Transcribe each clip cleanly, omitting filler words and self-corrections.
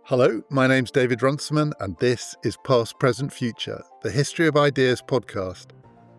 Hello, my name's David Runciman, and this is Past, Present, Future, the History of Ideas podcast.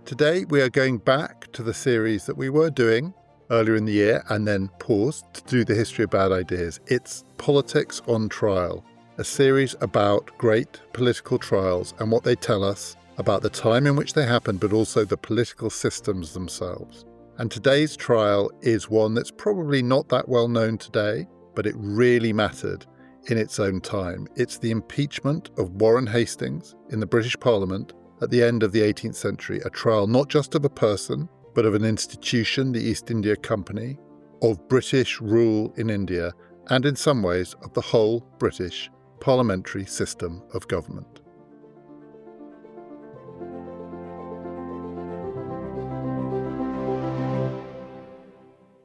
Today we are going back to the series that we were doing earlier in the year and then paused to do the history of bad ideas. It's Politics on Trial, a series about great political trials and what they tell us about the time in which they happened, but also the political systems themselves. And today's trial is one that's probably not that well known today, but it really mattered in its own time. It's the impeachment of Warren Hastings in the British Parliament at the end of the 18th century, a trial not just of a person, but of an institution, the East India Company, of British rule in India, and in some ways of the whole British parliamentary system of government.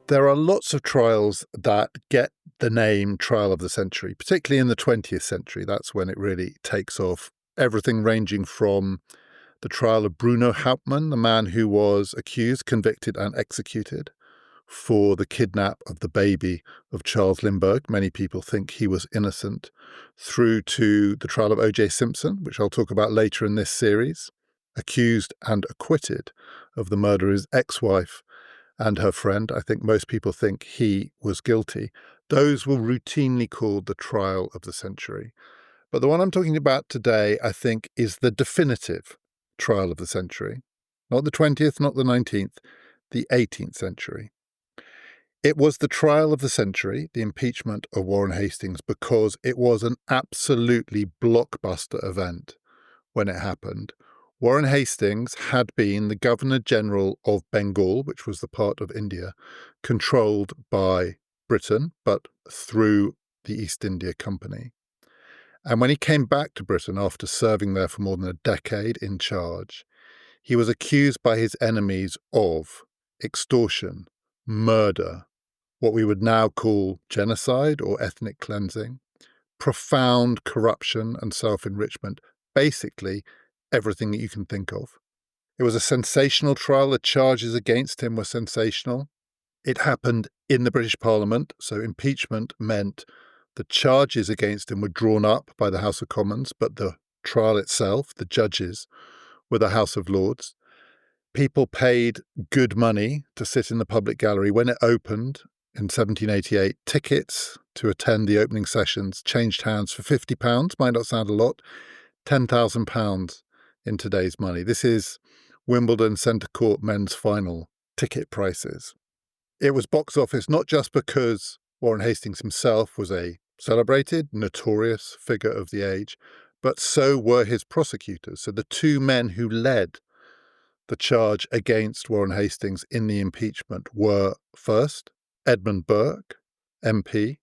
There are lots of trials that get the name Trial of the Century, particularly in the 20th century. That's when it really takes off. Everything ranging from the trial of Bruno Hauptmann, the man who was accused, convicted and executed for the kidnap of the baby of Charles Lindbergh. Many people think he was innocent, through to the trial of O.J. Simpson, which I'll talk about later in this series, accused and acquitted of the murder of his ex-wife and her friend. I think most people think he was guilty. Those were routinely called the trial of the century. But the one I'm talking about today, I think, is the definitive trial of the century. Not the 20th, not the 19th, the 18th century. It was the trial of the century, the impeachment of Warren Hastings, because it was an absolutely blockbuster event when it happened. Warren Hastings had been the Governor-General of Bengal, which was the part of India controlled by Britain, but through the East India Company. And when he came back to Britain after serving there for more than a decade in charge, he was accused by his enemies of extortion, murder, what we would now call genocide or ethnic cleansing, profound corruption and self-enrichment, basically everything that you can think of. It was a sensational trial. The charges against him were sensational. It happened in the British Parliament, so impeachment meant the charges against him were drawn up by the House of Commons, but the trial itself, the judges, were the House of Lords. People paid good money to sit in the public gallery. When it opened in 1788, tickets to attend the opening sessions changed hands for £50, might not sound a lot, £10,000 in today's money. This is Wimbledon Centre Court men's final ticket prices. It was box office not just because Warren Hastings himself was a celebrated, notorious figure of the age, but so were his prosecutors. So the two men who led the charge against Warren Hastings in the impeachment were, first, Edmund Burke, MP,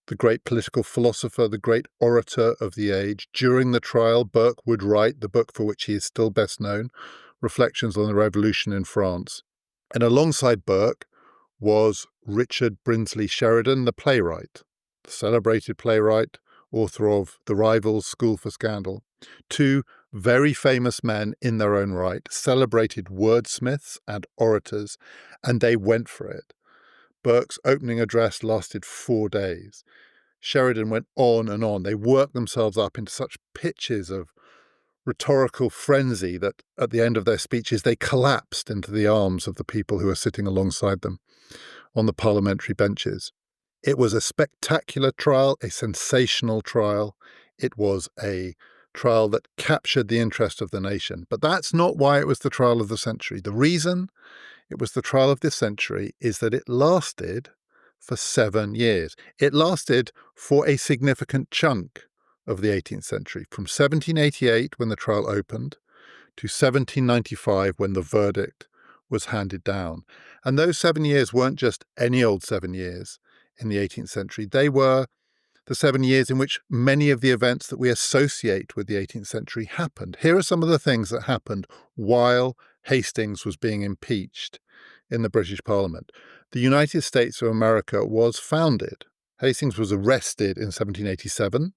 the great political philosopher, the great orator of the age. During the trial, Burke would write the book for which he is still best known, Reflections on the Revolution in France. And alongside Burke was Richard Brinsley Sheridan, the playwright, the celebrated playwright, author of The Rivals, School for Scandal. Two very famous men in their own right, celebrated wordsmiths and orators, and they went for it. Burke's opening address lasted 4 days. Sheridan went on and on. They worked themselves up into such pitches of rhetorical frenzy that at the end of their speeches, they collapsed into the arms of the people who were sitting alongside them on the parliamentary benches. It was a spectacular trial, a sensational trial. It was a trial that captured the interest of the nation. But that's not why it was the trial of the century. The reason it was the trial of this century is that it lasted for 7 years. It lasted for a significant chunk of the 18th century, from 1788, when the trial opened, to 1795, when the verdict was handed down. And those 7 years weren't just any old 7 years in the 18th century. They were the 7 years in which many of the events that we associate with the 18th century happened. Here are some of the things that happened while Hastings was being impeached in the British Parliament. The United States of America was founded. Hastings was arrested in 1787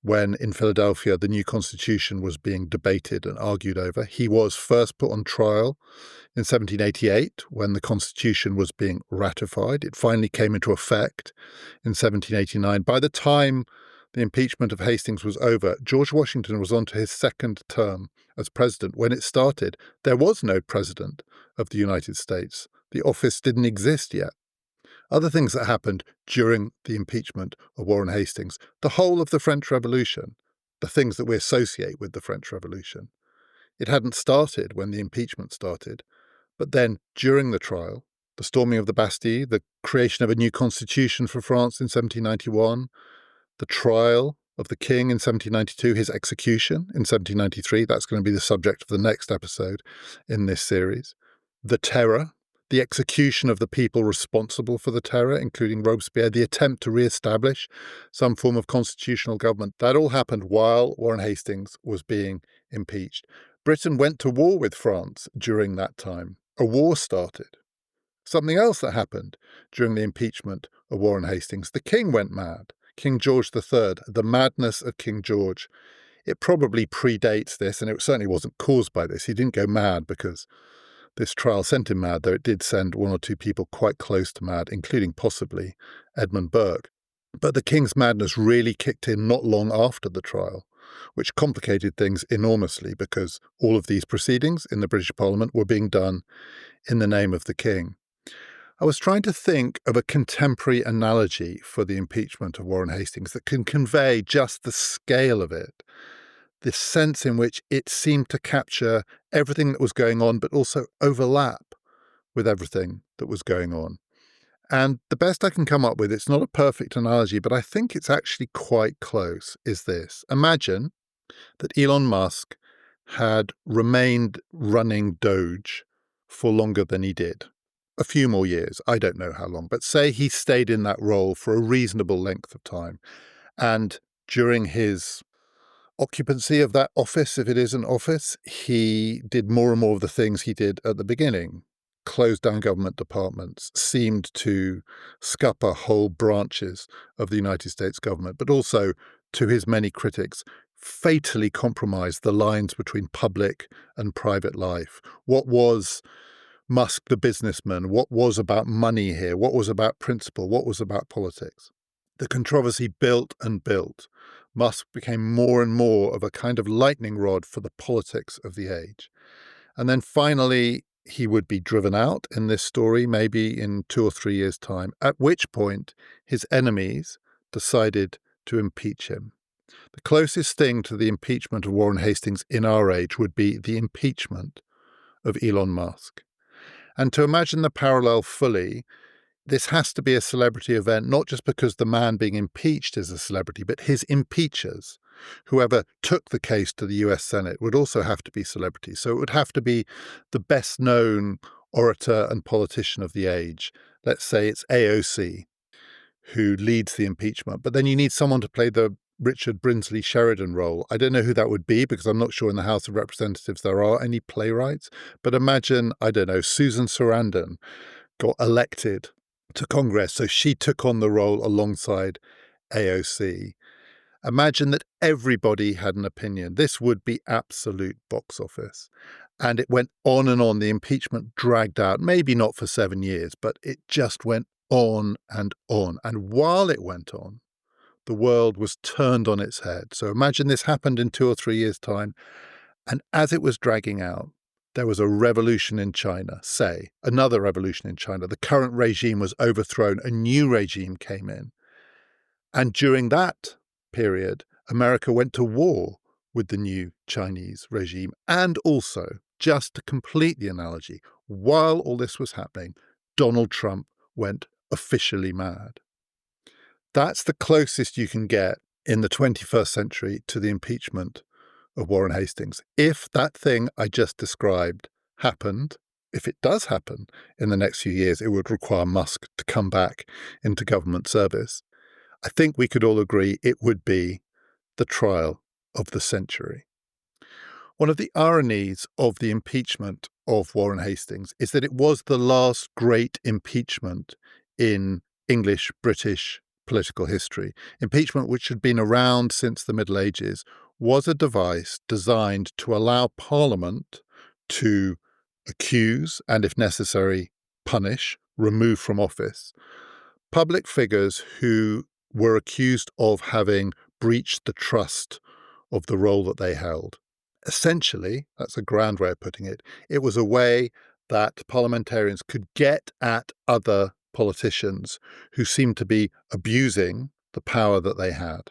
when in Philadelphia the new constitution was being debated and argued over. He was first put on trial in 1788 when the constitution was being ratified. It finally came into effect in 1789. By the time the impeachment of Hastings was over, George Washington was on to his second term as president. When it started, there was no president of the United States. The office didn't exist yet. Other things that happened during the impeachment of Warren Hastings, the whole of the French Revolution, the things that we associate with the French Revolution. It hadn't started when the impeachment started, but then during the trial, the storming of the Bastille, the creation of a new constitution for France in 1791, the trial of the king in 1792, his execution in 1793, that's going to be the subject of the next episode in this series, the terror, the execution of the people responsible for the terror, including Robespierre, the attempt to re-establish some form of constitutional government. That all happened while Warren Hastings was being impeached. Britain went to war with France during that time. A war started. Something else that happened during the impeachment of Warren Hastings, the king went mad. King George III, the madness of King George. It probably predates this, and it certainly wasn't caused by this. He didn't go mad because this trial sent him mad, though it did send one or two people quite close to mad, including possibly Edmund Burke. But the king's madness really kicked in not long after the trial, which complicated things enormously because all of these proceedings in the British Parliament were being done in the name of the king. I was trying to think of a contemporary analogy for the impeachment of Warren Hastings that can convey just the scale of it, this sense in which it seemed to capture everything that was going on, but also overlap with everything that was going on. And the best I can come up with, it's not a perfect analogy, but I think it's actually quite close, is this. Imagine that Elon Musk had remained running Doge for longer than he did. A few more years, I don't know how long, but say he stayed in that role for a reasonable length of time. And during his occupancy of that office, if it is an office, he did more and more of the things he did at the beginning. Closed down government departments, seemed to scupper whole branches of the United States government, but also, to his many critics, fatally compromised the lines between public and private life. What was Musk the businessman? What was about money here? What was about principle? What was about politics? The controversy built and built. Musk became more and more of a kind of lightning rod for the politics of the age. And then finally, he would be driven out in this story, maybe in 2 or 3 years' time, at which point his enemies decided to impeach him. The closest thing to the impeachment of Warren Hastings in our age would be the impeachment of Elon Musk. And to imagine the parallel fully, this has to be a celebrity event, not just because the man being impeached is a celebrity, but his impeachers, whoever took the case to the US Senate, would also have to be celebrities. So it would have to be the best known orator and politician of the age. Let's say it's AOC who leads the impeachment, but then you need someone to play the Richard Brinsley Sheridan role. I don't know who that would be because I'm not sure in the House of Representatives there are any playwrights, but imagine, I don't know, Susan Sarandon got elected to Congress, so she took on the role alongside AOC. Imagine that everybody had an opinion. This would be absolute box office. And it went on and on. The impeachment dragged out, maybe not for 7 years, but it just went on and on. And while it went on, the world was turned on its head. So imagine this happened in 2 or 3 years' time. And as it was dragging out, there was a revolution in China, say, another revolution in China. The current regime was overthrown. A new regime came in. And during that period, America went to war with the new Chinese regime. And also, just to complete the analogy, while all this was happening, Donald Trump went officially mad. That's the closest you can get in the 21st century to the impeachment of Warren Hastings. If that thing I just described happened, if it does happen in the next few years, it would require Musk to come back into government service. I think we could all agree it would be the trial of the century. One of the ironies of the impeachment of Warren Hastings is that it was the last great impeachment in English-British political history. Impeachment, which had been around since the Middle Ages, was a device designed to allow Parliament to accuse and, if necessary, punish, remove from office public figures who were accused of having breached the trust of the role that they held. Essentially, that's a grand way of putting it, it was a way that parliamentarians could get at other politicians who seemed to be abusing the power that they had.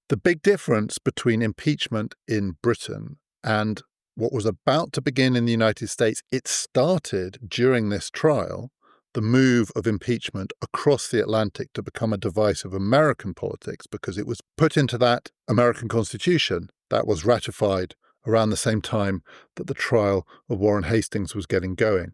The big difference between impeachment in Britain and what was about to begin in the United States, it started during this trial, the move of impeachment across the Atlantic to become a device of American politics because it was put into that American Constitution that was ratified around the same time that the trial of Warren Hastings was getting going.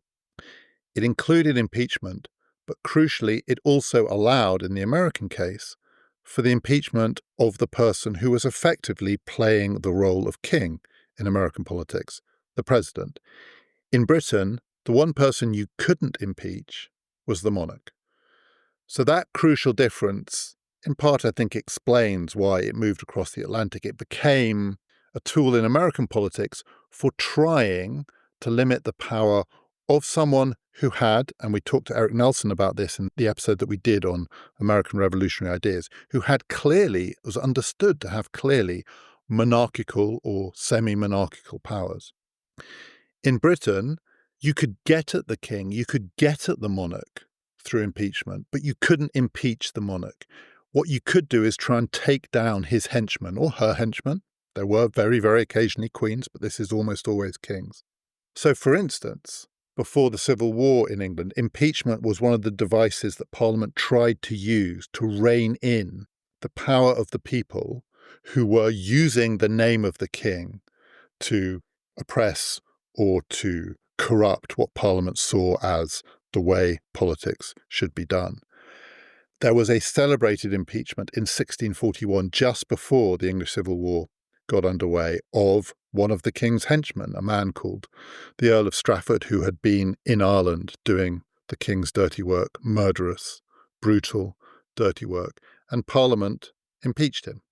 It included impeachment, but crucially, it also allowed, in the American case, for the impeachment of the person who was effectively playing the role of king in American politics, the president. In Britain, the one person you couldn't impeach was the monarch. So that crucial difference, in part, I think, explains why it moved across the Atlantic. It became a tool in American politics for trying to limit the power of someone who had, and we talked to Eric Nelson about this in the episode that we did on American revolutionary ideas, who had clearly, was understood to have clearly monarchical or semi-monarchical powers. In Britain, you could get at the king, you could get at the monarch through impeachment, but you couldn't impeach the monarch. What you could do is try and take down his henchmen or her henchmen. There were very, very occasionally queens, but this is almost always kings. So, for instance, before the Civil War in England, impeachment was one of the devices that Parliament tried to use to rein in the power of the people who were using the name of the king to oppress or to corrupt what Parliament saw as the way politics should be done. There was a celebrated impeachment in 1641, just before the English Civil War got underway, of one of the king's henchmen, a man called the Earl of Strafford, who had been in Ireland doing the king's dirty work, murderous, brutal, dirty work, and Parliament impeached him.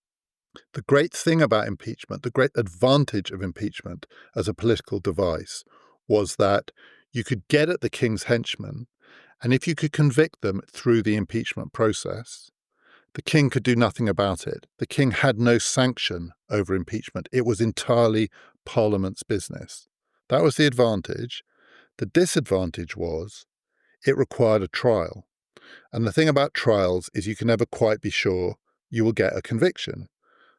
The great thing about impeachment, the great advantage of impeachment as a political device, was that you could get at the king's henchmen, and if you could convict them through the impeachment process, the king could do nothing about it. The king had no sanction over impeachment. It was entirely Parliament's business. That was the advantage. The disadvantage was it required a trial. And the thing about trials is you can never quite be sure you will get a conviction.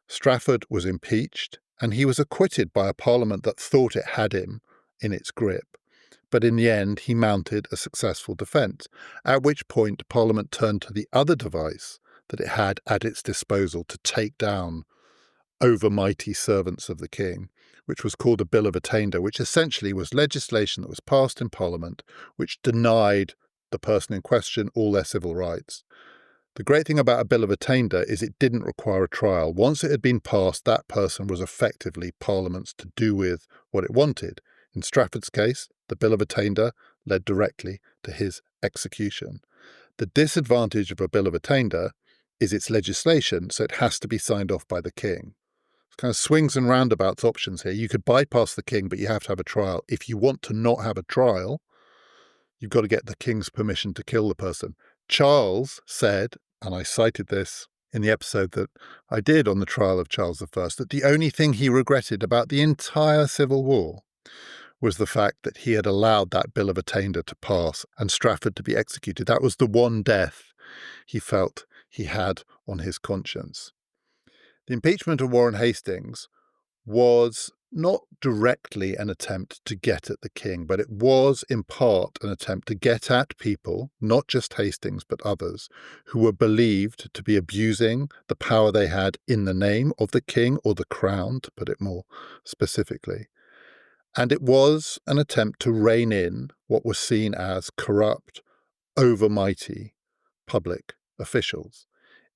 Strafford was impeached, and he was acquitted by a Parliament that thought it had him in its grip. But in the end, he mounted a successful defence, at which point Parliament turned to the other device that it had at its disposal to take down overmighty servants of the king, which was called a Bill of Attainder, which essentially was legislation that was passed in Parliament which denied the person in question all their civil rights. The great thing about a Bill of Attainder is it didn't require a trial. Once it had been passed, that person was effectively Parliament's to do with what it wanted. In Strafford's case, the Bill of Attainder led directly to his execution. The disadvantage of a Bill of Attainder is its legislation, so it has to be signed off by the king. It's kind of swings and roundabouts options here. You could bypass the king, but you have to have a trial. If you want to not have a trial, you've got to get the king's permission to kill the person. Charles said, and I cited this in the episode that I did on the trial of Charles I, that the only thing he regretted about the entire Civil War was the fact that he had allowed that Bill of Attainder to pass and Strafford to be executed. That was the one death he felt he had on his conscience. The impeachment of Warren Hastings was not directly an attempt to get at the king, but it was in part an attempt to get at people, not just Hastings, but others, who were believed to be abusing the power they had in the name of the king or the crown, to put it more specifically. And it was an attempt to rein in what was seen as corrupt, overmighty public officials.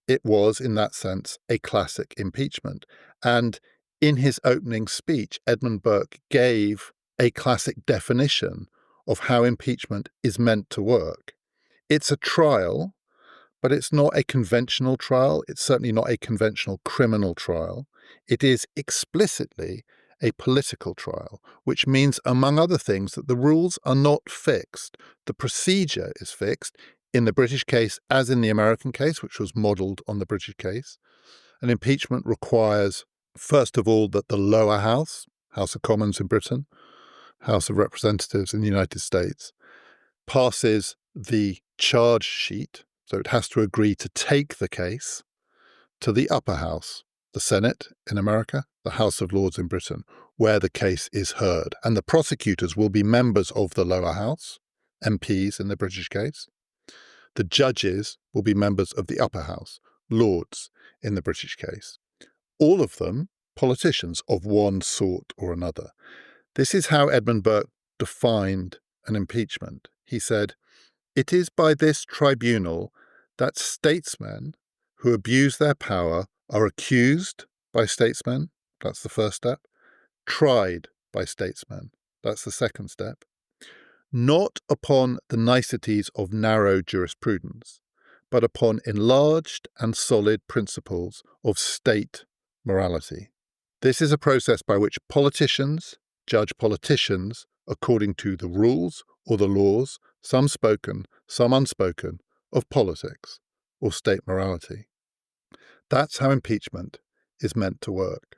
It was, in that sense, a classic impeachment. And in his opening speech, Edmund Burke gave a classic definition of how impeachment is meant to work. It's a trial but it's not a conventional trial. It's certainly not a conventional criminal trial. It is explicitly a political trial, which means, among other things, that the rules are not fixed. The procedure is fixed in the British case as in the American case, which was modelled on the British case. An impeachment requires, first of all, that the lower house, House of Commons in Britain, House of Representatives in the United States, passes the charge sheet, so it has to agree to take the case to the upper house, the Senate in America, the House of Lords in Britain, where the case is heard. And the prosecutors will be members of the lower house, MPs in the British case. The judges will be members of the upper house, Lords in the British case. All of them politicians of one sort or another. This is how Edmund Burke defined an impeachment. He said, "It is by this tribunal that statesmen who abuse their power are accused by statesmen," that's the first step, tried by statesmen, that's the second step, not upon the niceties of narrow jurisprudence, but upon enlarged and solid principles of state morality. This is a process by which politicians judge politicians according to the rules or the laws, some spoken, some unspoken, of politics or state morality. That's how impeachment is meant to work.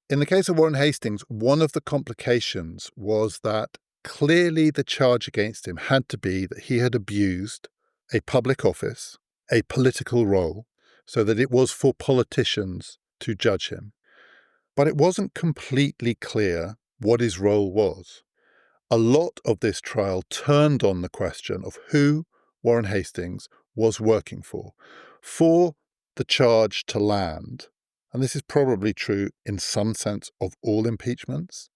In the case of Warren Hastings, one of the complications was that clearly the charge against him had to be that he had abused a public office, a political role, so that it was for politicians to judge him. But it wasn't completely clear what his role was. A lot of this trial turned on the question of who Warren Hastings was working for the charge to land. And this is probably true in some sense of all impeachments.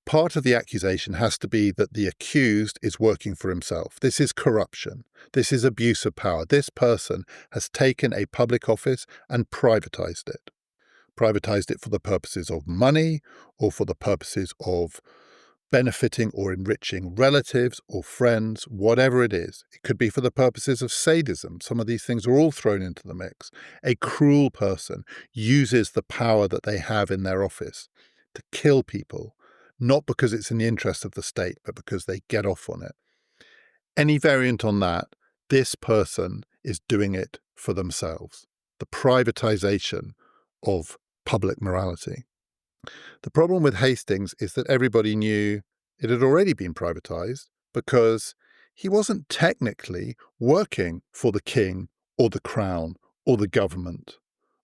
Part of the accusation has to be that the accused is working for himself. This is corruption. This is abuse of power. This person has taken a public office and privatized it. Privatized it for the purposes of money or for the purposes of benefiting or enriching relatives or friends, whatever it is. It could be for the purposes of sadism. Some of these things are all thrown into the mix. A cruel person uses the power that they have in their office to kill people, not because it's in the interest of the state, but because they get off on it. Any variant on that, this person is doing it for themselves. The privatization of public morality. The problem with Hastings is that everybody knew it had already been privatized because he wasn't technically working for the king or the crown or the government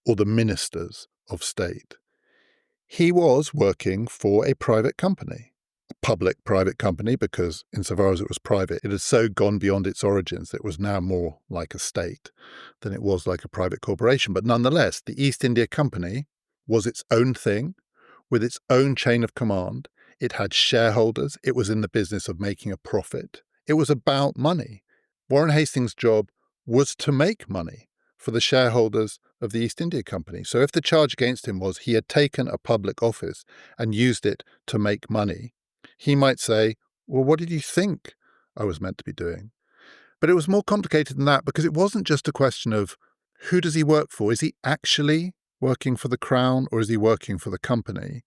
or the ministers of state. He was working for a private company, a public private company, because insofar as it was private, it had so gone beyond its origins that it was now more like a state than it was like a private corporation. But nonetheless, the East India Company was its own thing with its own chain of command. It had shareholders. It was in the business of making a profit. It was about money. Warren Hastings' job was to make money for the shareholders of the East India Company. So if the charge against him was he had taken a public office and used it to make money, he might say, well, what did you think I was meant to be doing? But it was more complicated than that because it wasn't just a question of who does he work for? Is he actually working for the crown or is he working for the company?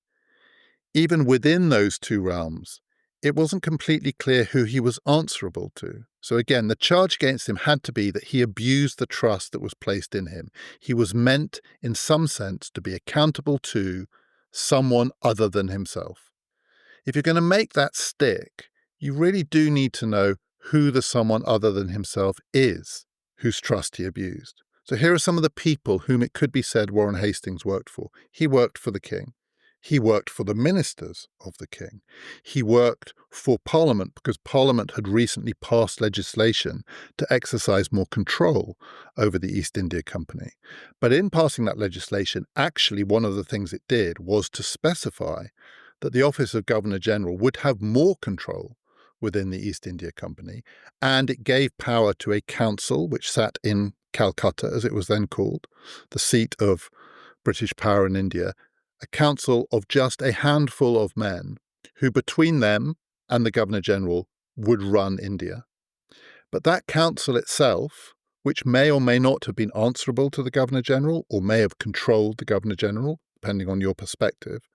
Even within those two realms, it wasn't completely clear who he was answerable to. So again, the charge against him had to be that he abused the trust that was placed in him. He was meant, in some sense, to be accountable to someone other than himself. If you're going to make that stick, you really do need to know who the someone other than himself is whose trust he abused. So here are some of the people whom it could be said Warren Hastings worked for. He worked for the king. He worked for the ministers of the king. He worked for Parliament because Parliament had recently passed legislation to exercise more control over the East India Company. But in passing that legislation, actually one of the things it did was to specify that the office of Governor-General would have more control within the East India Company, and it gave power to a council which sat in Calcutta, as it was then called, the seat of British power in India, a council of just a handful of men who between them and the Governor-General would run India. But that council itself which may or may not have been answerable to the Governor-General or may have controlled the Governor-General, depending on your perspective,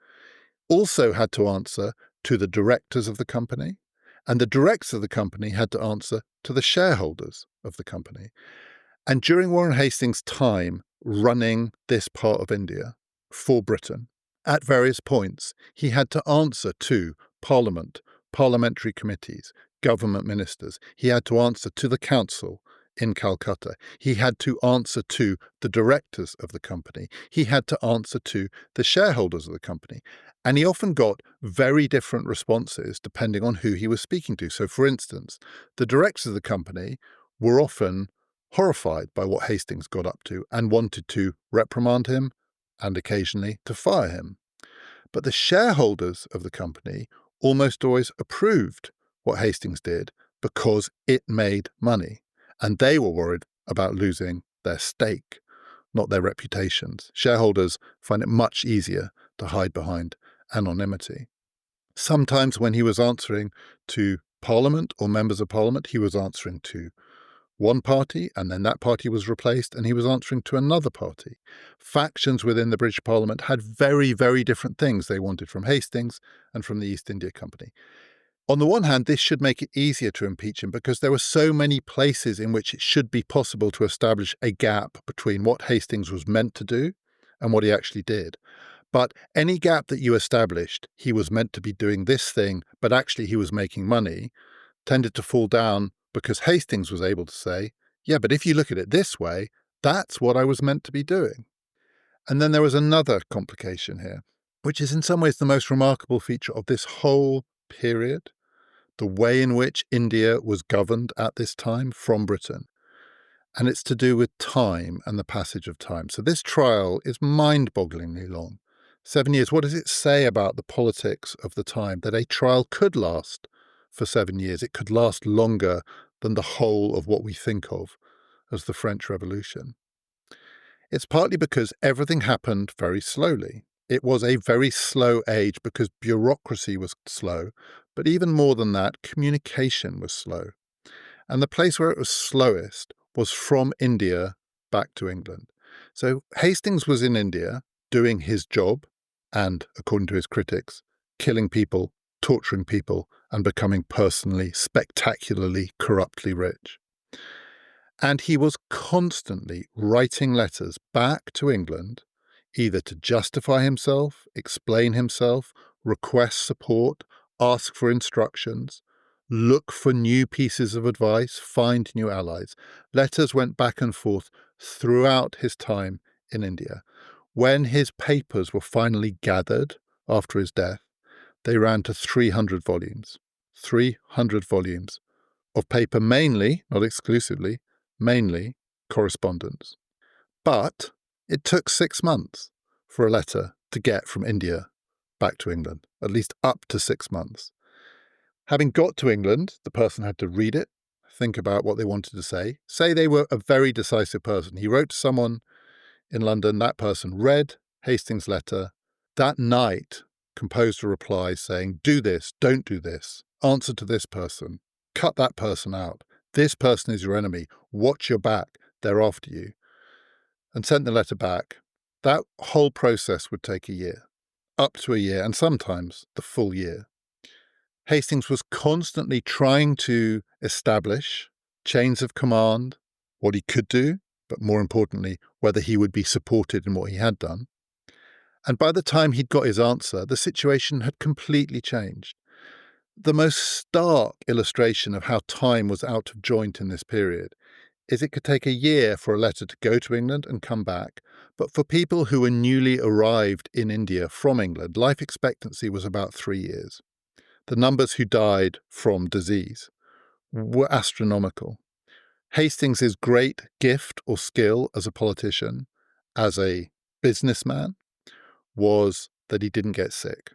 also had to answer to the directors of the company, and the directors of the company had to answer to the shareholders of the company. And during Warren Hastings' time running this part of India for Britain, at various points, he had to answer to Parliament, parliamentary committees, government ministers. He had to answer to the council in Calcutta. He had to answer to the directors of the company. He had to answer to the shareholders of the company. And he often got very different responses depending on who he was speaking to. So, for instance, the directors of the company were often horrified by what Hastings got up to and wanted to reprimand him and occasionally to fire him. But the shareholders of the company almost always approved what Hastings did because it made money. And they were worried about losing their stake, not their reputations. Shareholders find it much easier to hide behind anonymity. Sometimes when he was answering to Parliament or members of Parliament, he was answering to one party, and then that party was replaced, and he was answering to another party. Factions within the British Parliament had very, very different things they wanted from Hastings and from the East India Company. On the one hand, this should make it easier to impeach him because there were so many places in which it should be possible to establish a gap between what Hastings was meant to do and what he actually did. But any gap that you established, he was meant to be doing this thing, but actually he was making money, tended to fall down because Hastings was able to say, yeah, but if you look at it this way, that's what I was meant to be doing. And then there was another complication here, which is in some ways the most remarkable feature of this whole period, the way in which India was governed at this time from Britain. And it's to do with time and the passage of time. So this trial is mind-bogglingly long. 7 years. What does it say about the politics of the time that a trial could last for 7 years? It could last longer than the whole of what we think of as the French Revolution. It's partly because everything happened very slowly. It was a very slow age because bureaucracy was slow, but even more than that, communication was slow. And the place where it was slowest was from India back to England. So Hastings was in India doing his job and, according to his critics, killing people, torturing people, and becoming personally, spectacularly, corruptly rich. And he was constantly writing letters back to England, either to justify himself, explain himself, request support, ask for instructions, look for new pieces of advice, find new allies. Letters went back and forth throughout his time in India. When his papers were finally gathered after his death, they ran to 300 volumes. 300 volumes of paper, mainly, not exclusively, mainly correspondence. But it took 6 months for a letter to get from India back to England, at least up to 6 months. Having got to England, the person had to read it, think about what they wanted to say they were a very decisive person. He wrote to someone in London, that person read Hastings' letter, that night composed a reply saying, do this, don't do this, answer to this person, cut that person out, this person is your enemy, watch your back, they're after you, and sent the letter back. That whole process would take a year, up to a year, and sometimes the full year. Hastings was constantly trying to establish chains of command, what he could do, but more importantly, whether he would be supported in what he had done. And by the time he'd got his answer, the situation had completely changed. The most stark illustration of how time was out of joint in this period is it could take a year for a letter to go to England and come back, but for people who were newly arrived in India from England, life expectancy was about 3 years. The numbers who died from disease were astronomical. Hastings' great gift or skill as a politician, as a businessman, was that he didn't get sick.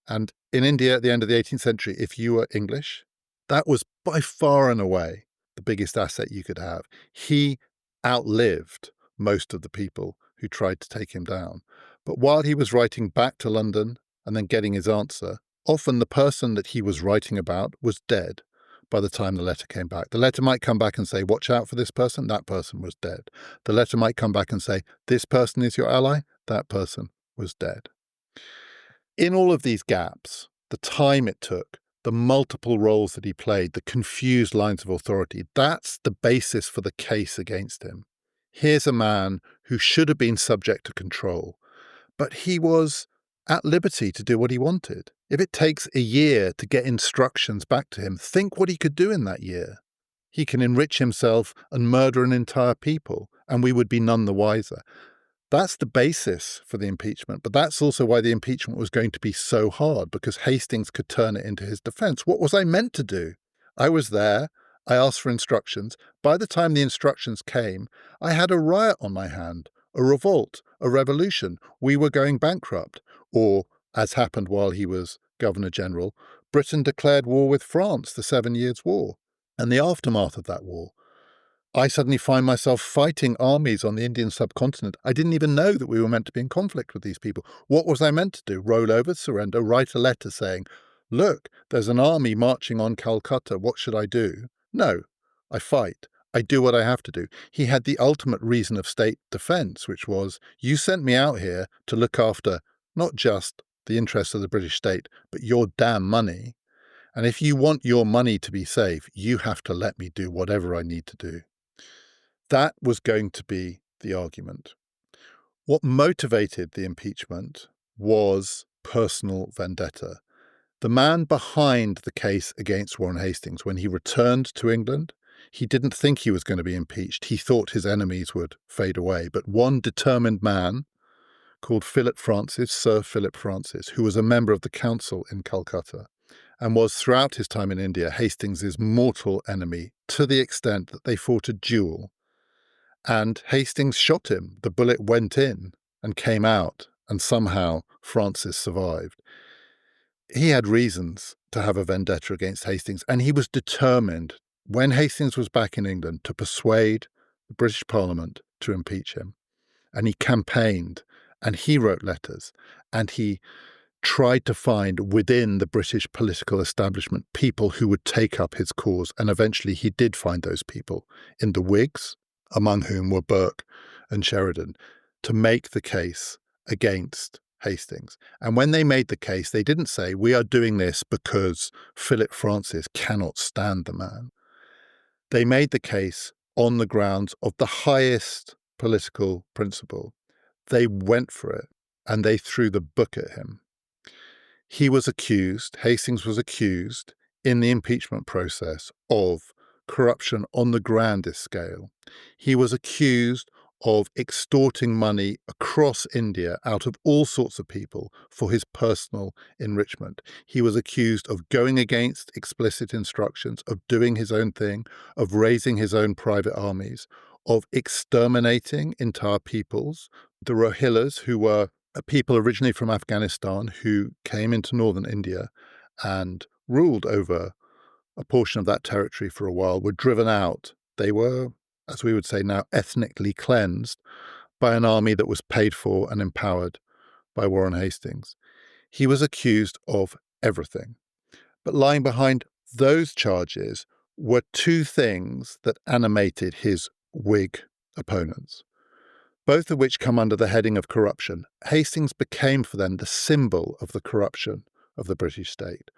And in India at the end of the 18th century, if you were English, that was by far and away the biggest asset you could have. He outlived most of the people who tried to take him down. But while he was writing back to London and then getting his answer, often the person that he was writing about was dead. by the time the letter came back. The letter might come back and say, watch out for this person. That person was dead. The letter might come back and say, this person is your ally. That person was dead. In all of these gaps, the time it took, the multiple roles that he played, the confused lines of authority, that's the basis for the case against him. Here's a man who should have been subject to control, but he was at liberty to do what he wanted. If it takes a year to get instructions back to him, think what he could do in that year. He can enrich himself and murder an entire people, and we would be none the wiser. That's the basis for the impeachment, but that's also why the impeachment was going to be so hard, because Hastings could turn it into his defense. What was I meant to do? I was there. I asked for instructions. By the time the instructions came, I had a riot on my hand, a revolt, a revolution. We were going bankrupt. Or, as happened while he was Governor-General, Britain declared war with France, the 7 Years' War. And the aftermath of that war, I suddenly find myself fighting armies on the Indian subcontinent. I didn't even know that we were meant to be in conflict with these people. What was I meant to do? Roll over, surrender, write a letter saying, look, there's an army marching on Calcutta. What should I do? No, I fight. I do what I have to do. He had the ultimate reason of state defense, which was, you sent me out here to look after not just the interests of the British state, but your damn money. And if you want your money to be safe, you have to let me do whatever I need to do. That was going to be the argument. What motivated the impeachment was personal vendetta. The man behind the case against Warren Hastings, when he returned to England, he didn't think he was going to be impeached. He thought his enemies would fade away. But one determined man called Philip Francis, Sir Philip Francis, who was a member of the council in Calcutta and was throughout his time in India Hastings' mortal enemy, to the extent that they fought a duel. And Hastings shot him. The bullet went in and came out, and somehow Francis survived. He had reasons to have a vendetta against Hastings, and he was determined, when Hastings was back in England, to persuade the British Parliament to impeach him. And he campaigned, and he wrote letters, and he tried to find within the British political establishment people who would take up his cause. And eventually he did find those people in the Whigs, among whom were Burke and Sheridan, to make the case against Hastings. And when they made the case, they didn't say, we are doing this because Philip Francis cannot stand the man. They made the case on the grounds of the highest political principle. They went for it, and they threw the book at him. He was accused, Hastings was accused, in the impeachment process of corruption on the grandest scale. He was accused of extorting money across India out of all sorts of people for his personal enrichment. He was accused of going against explicit instructions, of doing his own thing, of raising his own private armies, of exterminating entire peoples. The Rohingyas, who were a people originally from Afghanistan who came into northern India and ruled over a portion of that territory for a while, were driven out. They were, as we would say now, ethnically cleansed by an army that was paid for and empowered by Warren Hastings. He was accused of everything. But lying behind those charges were two things that animated his Whig opponents, both of which come under the heading of corruption. Hastings became for them the symbol of the corruption of the British state.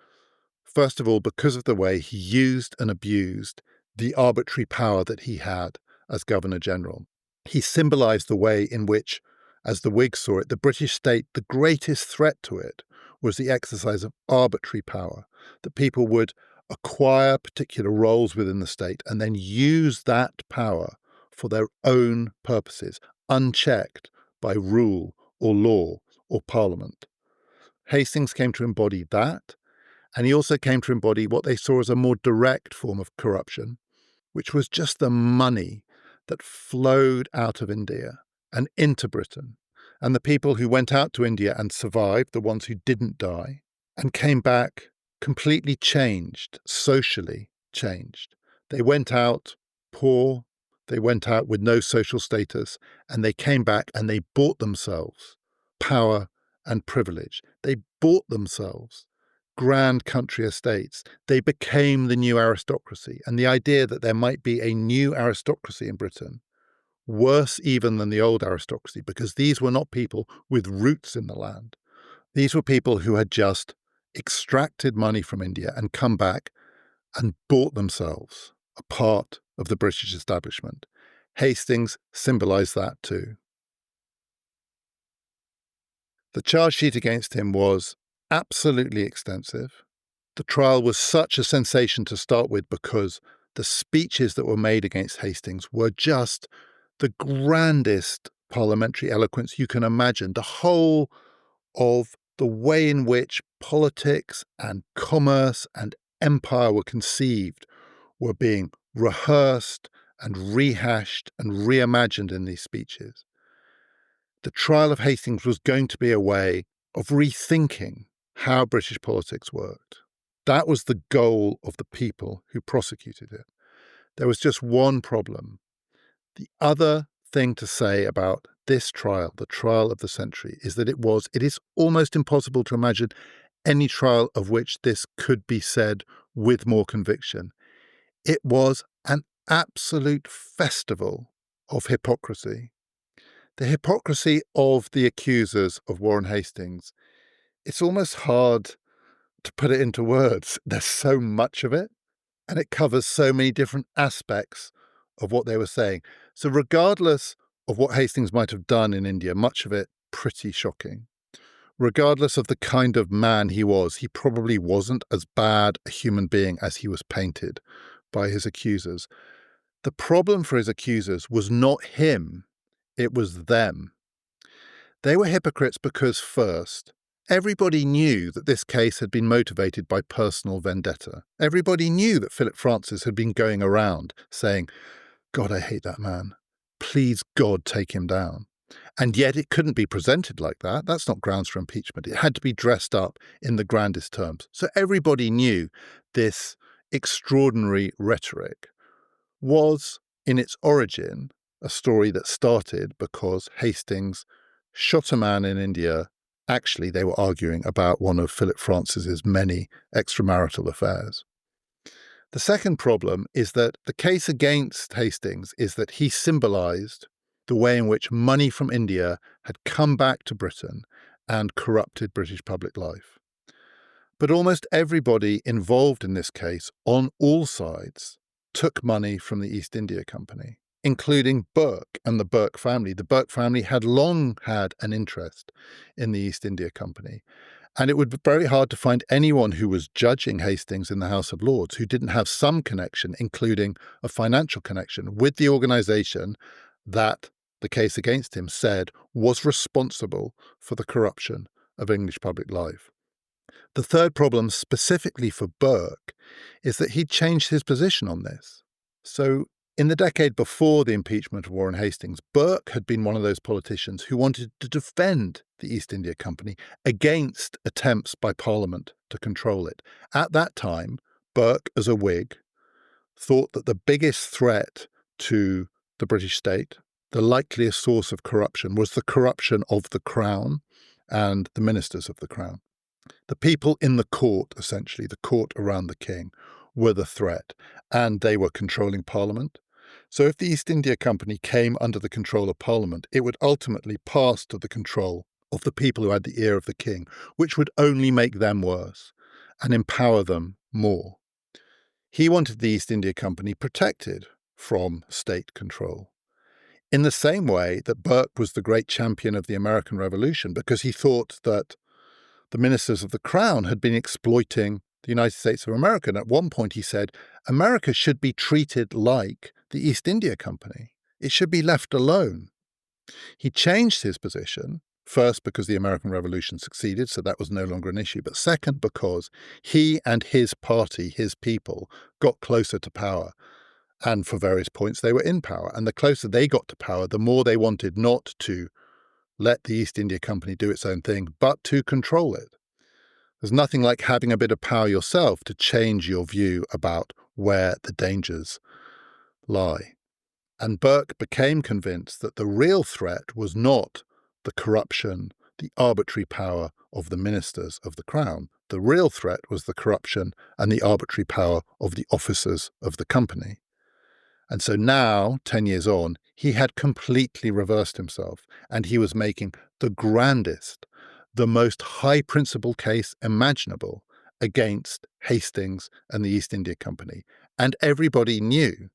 First of all, because of the way he used and abused the arbitrary power that he had as Governor-General. He symbolized the way in which, as the Whigs saw it, the British state, the greatest threat to it was the exercise of arbitrary power, that people would acquire particular roles within the state and then use that power for their own purposes, unchecked by rule or law or parliament. Hastings came to embody that. And he also came to embody what they saw as a more direct form of corruption, which was just the money that flowed out of India and into Britain. And the people who went out to India and survived, the ones who didn't die, and came back completely changed, socially changed. They went out poor, they went out with no social status, and they came back and they bought themselves power and privilege. They bought themselves grand country estates. They became the new aristocracy. And the idea that there might be a new aristocracy in Britain, worse even than the old aristocracy, because these were not people with roots in the land. These were people who had just extracted money from India and come back and bought themselves a part of the British establishment. Hastings symbolised that too. The charge sheet against him was absolutely extensive. The trial was such a sensation to start with because the speeches that were made against Hastings were just the grandest parliamentary eloquence you can imagine. The whole of the way in which politics and commerce and empire were conceived were being rehearsed and rehashed and reimagined in these speeches. The trial of Hastings was going to be a way of rethinking how British politics worked. That was the goal of the people who prosecuted it. There was just one problem. The other thing to say about this trial, the trial of the century, is that it is almost impossible to imagine any trial of which this could be said with more conviction. It was an absolute festival of hypocrisy. The hypocrisy of the accusers of Warren Hastings, it's almost hard to put it into words. There's so much of it, and it covers so many different aspects of what they were saying. So regardless of what Hastings might have done in India, much of it pretty shocking. Regardless of the kind of man he was, he probably wasn't as bad a human being as he was painted by his accusers. The problem for his accusers was not him, it was them. They were hypocrites because, first, everybody knew that this case had been motivated by personal vendetta. Everybody knew that Philip Francis had been going around saying, "God, I hate that man. Please, God, take him down." And yet it couldn't be presented like that. That's not grounds for impeachment. It had to be dressed up in the grandest terms. So everybody knew this extraordinary rhetoric was, in its origin, a story that started because Hastings shot a man in India. Actually, they were arguing about one of Philip Francis's many extramarital affairs. The second problem is that the case against Hastings is that he symbolised the way in which money from India had come back to Britain and corrupted British public life. But almost everybody involved in this case, on all sides, took money from the East India Company, including Burke and the Burke family. The Burke family had long had an interest in the East India Company. And it would be very hard to find anyone who was judging Hastings in the House of Lords who didn't have some connection, including a financial connection, with the organisation that the case against him said was responsible for the corruption of English public life. The third problem, specifically for Burke, is that he'd changed his position on this. So in the decade before the impeachment of Warren Hastings, Burke had been one of those politicians who wanted to defend the East India Company against attempts by Parliament to control it. At that time, Burke, as a Whig, thought that the biggest threat to the British state, the likeliest source of corruption, was the corruption of the Crown and the ministers of the Crown. The people in the court, essentially, the court around the king, were the threat, and they were controlling Parliament. So if the East India Company came under the control of Parliament, it would ultimately pass to the control of the people who had the ear of the king, which would only make them worse and empower them more. He wanted the East India Company protected from state control. In the same way that Burke was the great champion of the American Revolution, because he thought that the ministers of the Crown had been exploiting the United States of America. And at one point he said, America should be treated like the East India Company. It should be left alone. He changed his position, first because the American Revolution succeeded, so that was no longer an issue, but second because he and his party, his people, got closer to power. And for various points, they were in power. And the closer they got to power, the more they wanted not to let the East India Company do its own thing, but to control it. There's nothing like having a bit of power yourself to change your view about where the dangers lie. And Burke became convinced that the real threat was not the corruption the arbitrary power of the ministers of the crown. The real threat was the corruption and the arbitrary power of the officers of the company. And so now, 10 years on, he had completely reversed himself, and he was making the grandest, the most high principle case imaginable against Hastings and the East India Company. And everybody knew,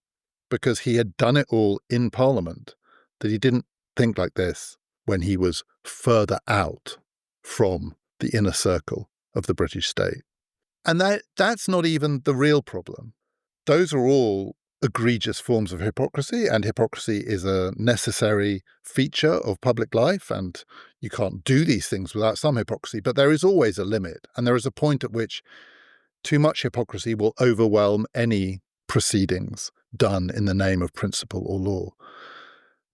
because he had done it all in Parliament, that he didn't think like this when he was further out from the inner circle of the British state. And that's not even the real problem. Those are all egregious forms of hypocrisy, and hypocrisy is a necessary feature of public life, and you can't do these things without some hypocrisy. But there is always a limit, and there is a point at which too much hypocrisy will overwhelm any proceedings done in the name of principle or law.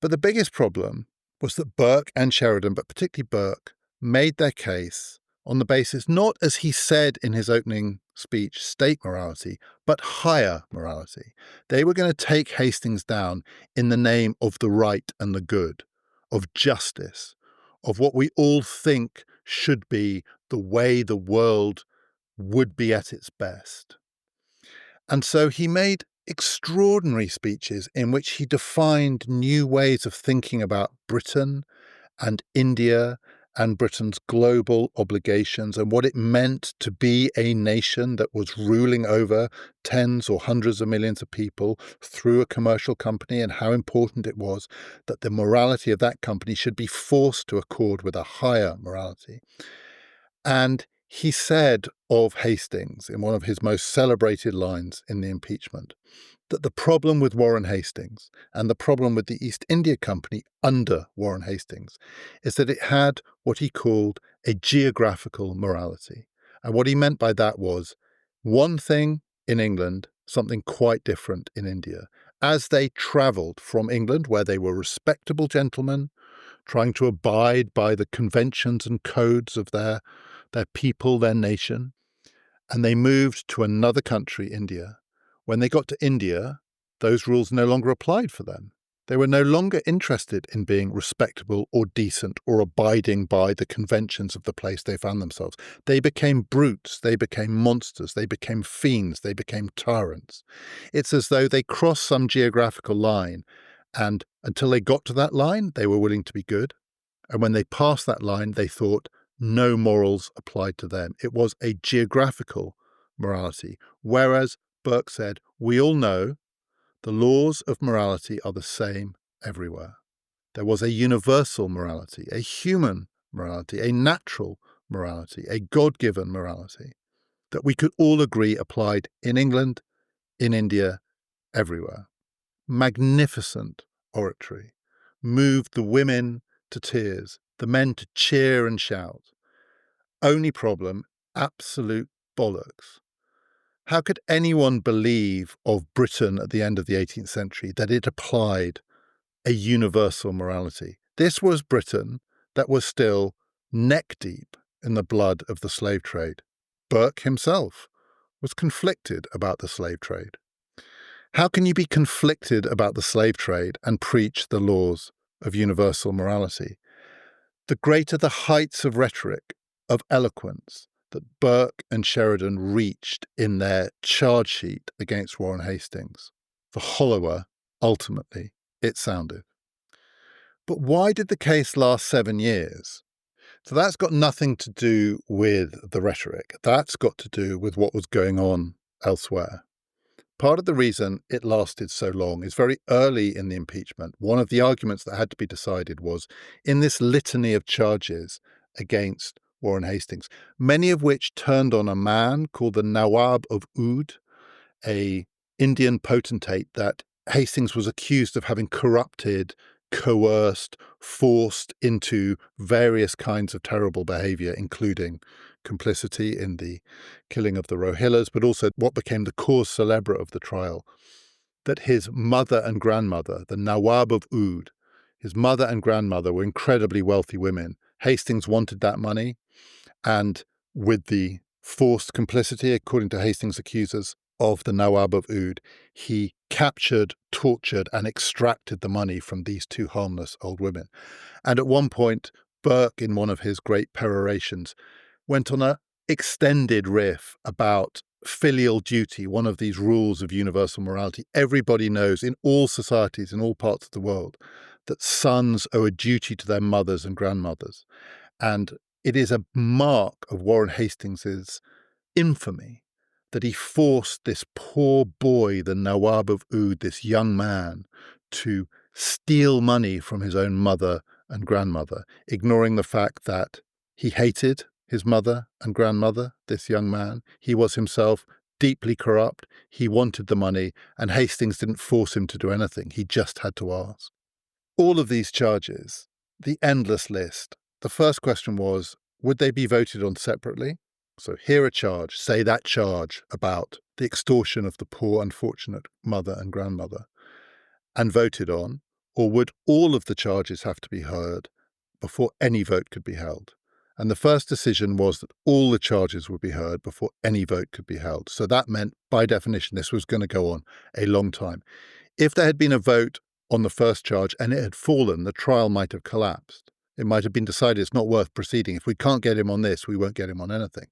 But the biggest problem was that Burke and Sheridan, but particularly Burke, made their case on the basis, not as he said in his opening speech, state morality, but higher morality. They were going to take Hastings down in the name of the right and the good, of justice, of what we all think should be the way the world would be at its best. And so he made extraordinary speeches in which he defined new ways of thinking about Britain and India and Britain's global obligations and what it meant to be a nation that was ruling over tens or hundreds of millions of people through a commercial company, and how important it was that the morality of that company should be forced to accord with a higher morality. And he said of Hastings, in one of his most celebrated lines in the impeachment, that the problem with Warren Hastings and the problem with the East India Company under Warren Hastings is that it had what he called a geographical morality. And what he meant by that was one thing in England, something quite different in India. As they travelled from England, where they were respectable gentlemen, trying to abide by the conventions and codes of their people, their nation, and they moved to another country, India. When they got to India, those rules no longer applied for them. They were no longer interested in being respectable or decent or abiding by the conventions of the place they found themselves. They became brutes, they became monsters, they became fiends, they became tyrants. It's as though they crossed some geographical line, and until they got to that line, they were willing to be good. And when they passed that line, they thought no morals applied to them. It was a geographical morality, whereas Burke said, we all know the laws of morality are the same everywhere. There was a universal morality, a human morality, a natural morality, a God-given morality that we could all agree applied in England, in India, everywhere. Magnificent oratory, moved the women to tears, the men to cheer and shout. Only problem, absolute bollocks. How could anyone believe of Britain at the end of the 18th century that it applied a universal morality? This was Britain that was still neck deep in the blood of the slave trade. Burke himself was conflicted about the slave trade. How can you be conflicted about the slave trade and preach the laws of universal morality? The greater the heights of rhetoric, of eloquence, that Burke and Sheridan reached in their charge sheet against Warren Hastings, the hollower, ultimately, it sounded. But why did the case last 7 years? So that's got nothing to do with the rhetoric. That's got to do with what was going on elsewhere. Part of the reason it lasted so long is very early in the impeachment. One of the arguments that had to be decided was in this litany of charges against Warren Hastings, many of which turned on a man called the Nawab of Oud, a Indian potentate that Hastings was accused of having corrupted, coerced, forced into various kinds of terrible behavior, including complicity in the killing of the Rohillas, but also what became the cause célèbre of the trial, that his mother and grandmother, the Nawab of Oud, his mother and grandmother were incredibly wealthy women. Hastings wanted that money, and with the forced complicity, according to Hastings' accusers, of the Nawab of Oud, he captured, tortured, and extracted the money from these two harmless old women. And at one point, Burke, in one of his great perorations, went on an extended riff about filial duty, one of these rules of universal morality. Everybody knows in all societies, in all parts of the world, that sons owe a duty to their mothers and grandmothers. And it is a mark of Warren Hastings's infamy that he forced this poor boy, the Nawab of Oud, this young man, to steal money from his own mother and grandmother, ignoring the fact that he hated his mother and grandmother, this young man. He was himself deeply corrupt. He wanted the money, and Hastings didn't force him to do anything. He just had to ask. All of these charges, the endless list, the first question was, would they be voted on separately? So hear a charge, say that charge about the extortion of the poor, unfortunate mother and grandmother, and voted on, or would all of the charges have to be heard before any vote could be held? And the first decision was that all the charges would be heard before any vote could be held. So that meant, by definition, this was going to go on a long time. If there had been a vote on the first charge and it had fallen, the trial might have collapsed. It might have been decided it's not worth proceeding. If we can't get him on this, we won't get him on anything.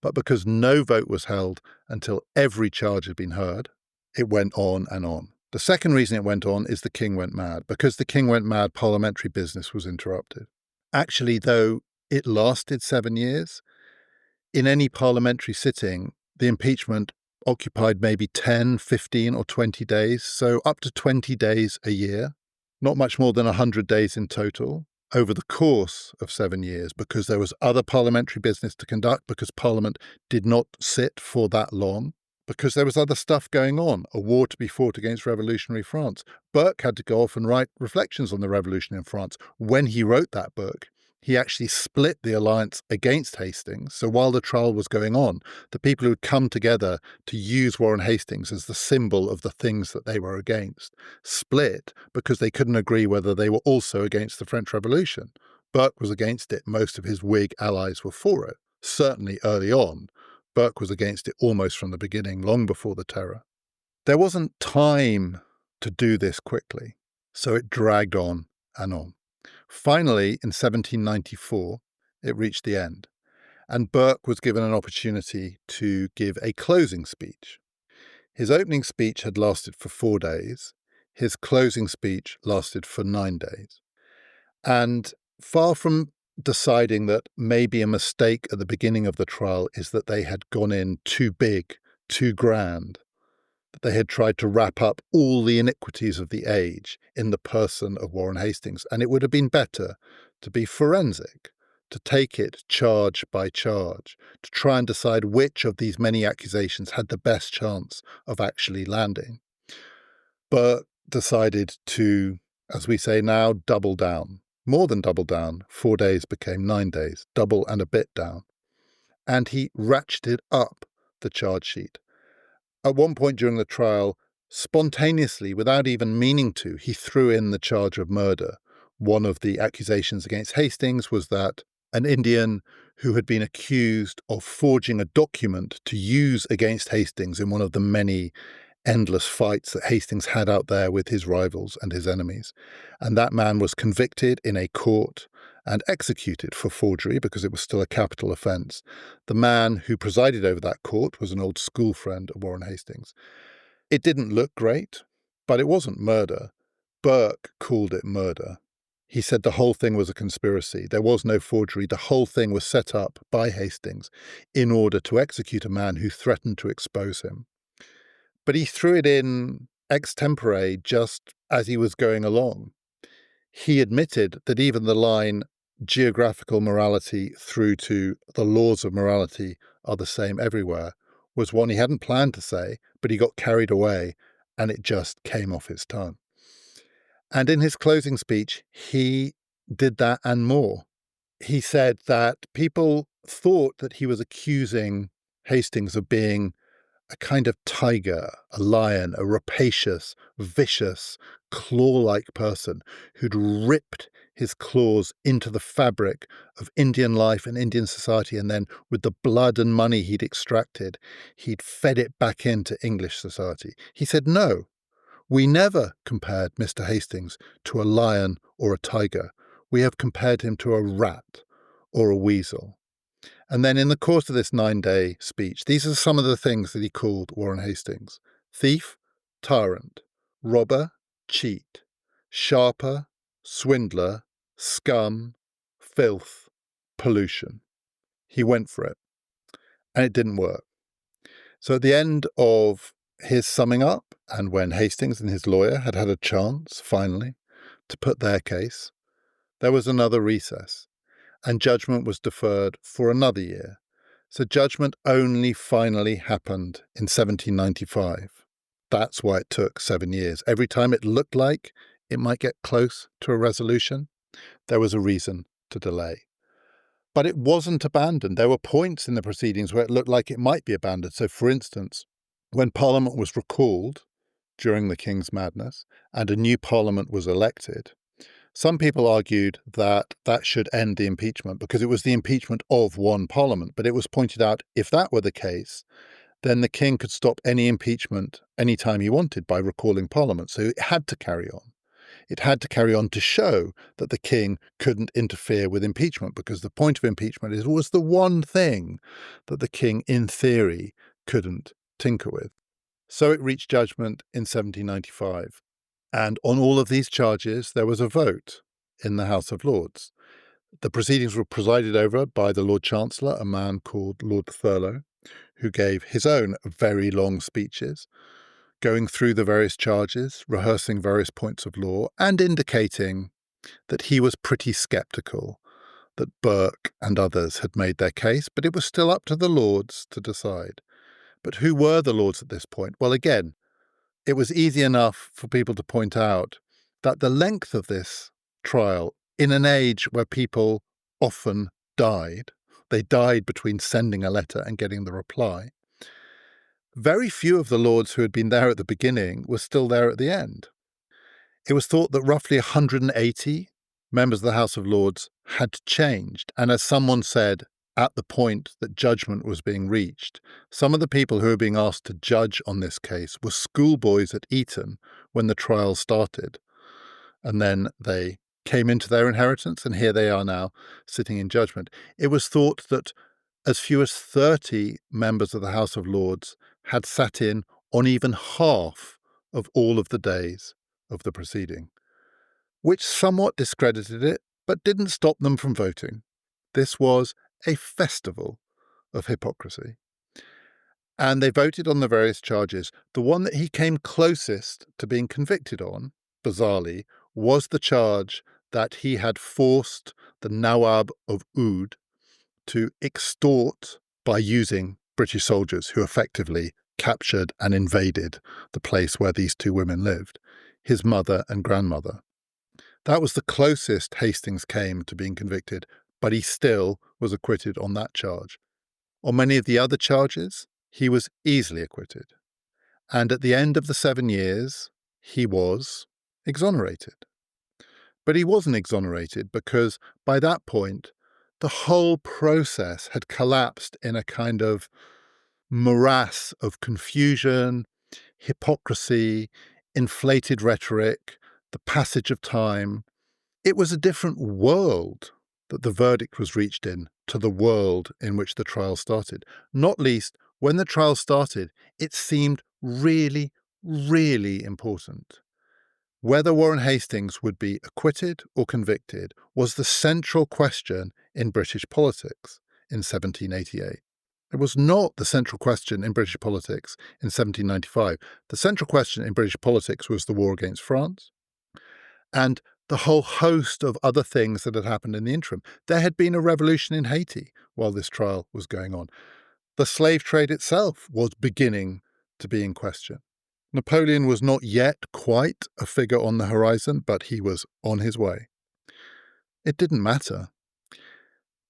But because no vote was held until every charge had been heard, it went on and on. The second reason it went on is the king went mad. Because the king went mad, parliamentary business was interrupted. Actually, though it lasted 7 years, in any parliamentary sitting, the impeachment occupied maybe 10, 15 or 20 days, so up to 20 days a year, not much more than 100 days in total, over the course of 7 years, because there was other parliamentary business to conduct, because Parliament did not sit for that long, because there was other stuff going on, a war to be fought against revolutionary France. Burke had to go off and write reflections on the revolution in France. When he wrote that book, he actually split the alliance against Hastings. So while the trial was going on, the people who had come together to use Warren Hastings as the symbol of the things that they were against split because they couldn't agree whether they were also against the French Revolution. Burke was against it. Most of his Whig allies were for it. Certainly early on, Burke was against it almost from the beginning, long before the Terror. There wasn't time to do this quickly, so it dragged on and on. Finally, in 1794, it reached the end, and Burke was given an opportunity to give a closing speech. His opening speech had lasted for 4 days. His closing speech lasted for 9 days. And far from deciding that maybe a mistake at the beginning of the trial is that they had gone in too big, too grand, that they had tried to wrap up all the iniquities of the age in the person of Warren Hastings. And it would have been better to be forensic, to take it charge by charge, to try and decide which of these many accusations had the best chance of actually landing. Burke decided to, as we say now, double down. More than double down. 4 days became 9 days, double and a bit down. And he ratcheted up the charge sheet. At one point during the trial, spontaneously, without even meaning to, he threw in the charge of murder. One of the accusations against Hastings was that an Indian who had been accused of forging a document to use against Hastings in one of the many endless fights that Hastings had out there with his rivals and his enemies. And that man was convicted in a court and executed for forgery because it was still a capital offence. The man who presided over that court was an old school friend of Warren Hastings. It didn't look great, but it wasn't murder. Burke called it murder. He said the whole thing was a conspiracy. There was no forgery. The whole thing was set up by Hastings in order to execute a man who threatened to expose him. But he threw it in extempore just as he was going along. He admitted that even the line geographical morality through to the laws of morality are the same everywhere was one he hadn't planned to say, but he got carried away and it just came off his tongue. And in his closing speech, he did that and more. He said that people thought that he was accusing Hastings of being a kind of tiger, a lion, a rapacious, vicious, claw-like person who'd ripped his claws into the fabric of Indian life and Indian society, and then with the blood and money he'd extracted, he'd fed it back into English society. He said, no, we never compared Mr. Hastings to a lion or a tiger. we have compared him to a rat or a weasel. And then in the course of this 9-day speech, these are some of the things that he called Warren Hastings: thief, tyrant, robber, cheat, sharper, swindler, scum, filth, pollution. He went for it, and it didn't work. So at the end of his summing up, and when Hastings and his lawyer had had a chance, finally, to put their case, there was another recess, and judgment was deferred for another year. So judgment only finally happened in 1795. That's why it took 7 years. Every time it looked like it might get close to a resolution, there was a reason to delay. But it wasn't abandoned. There were points in the proceedings where it looked like it might be abandoned. So, for instance, when Parliament was recalled during the King's madness and a new Parliament was elected, some people argued that that should end the impeachment because it was the impeachment of one Parliament. But it was pointed out if that were the case, then the King could stop any impeachment anytime he wanted by recalling Parliament. So it had to carry on. It had to carry on to show that the king couldn't interfere with impeachment, because the point of impeachment was the one thing that the king, in theory, couldn't tinker with. So it reached judgment in 1795. And on all of these charges, there was a vote in the House of Lords. The proceedings were presided over by the Lord Chancellor, a man called Lord Thurlow, who gave his own very long speeches, going through the various charges, rehearsing various points of law, and indicating that he was pretty sceptical that Burke and others had made their case, but it was still up to the Lords to decide. But who were the Lords at this point? Well, again, it was easy enough for people to point out that the length of this trial, in an age where people often died, they died between sending a letter and getting the reply, very few of the Lords who had been there at the beginning were still there at the end. It was thought that roughly 180 members of the House of Lords had changed. And as someone said at the point that judgment was being reached, some of the people who were being asked to judge on this case were schoolboys at Eton when the trial started. And then they came into their inheritance, and here they are now sitting in judgment. It was thought that as few as 30 members of the House of Lords had sat in on even half of all of the days of the proceeding, which somewhat discredited it, but didn't stop them from voting. This was a festival of hypocrisy. And they voted on the various charges. The one that he came closest to being convicted on, bizarrely, was the charge that he had forced the Nawab of Oud to extort by using British soldiers who effectively captured and invaded the place where these two women lived, his mother and grandmother. That was the closest Hastings came to being convicted, but he still was acquitted on that charge. On many of the other charges, he was easily acquitted. And at the end of the 7 years, he was exonerated. But he wasn't exonerated because by that point, the whole process had collapsed in a kind of morass of confusion, hypocrisy, inflated rhetoric, the passage of time. It was a different world that the verdict was reached in to the world in which the trial started. Not least, when the trial started, it seemed really, really important. Whether Warren Hastings would be acquitted or convicted was the central question in British politics in 1788. It was not the central question in British politics in 1795. The central question in British politics was the war against France and the whole host of other things that had happened in the interim. There had been a revolution in Haiti while this trial was going on. The slave trade itself was beginning to be in question. Napoleon was not yet quite a figure on the horizon, but he was on his way. It didn't matter.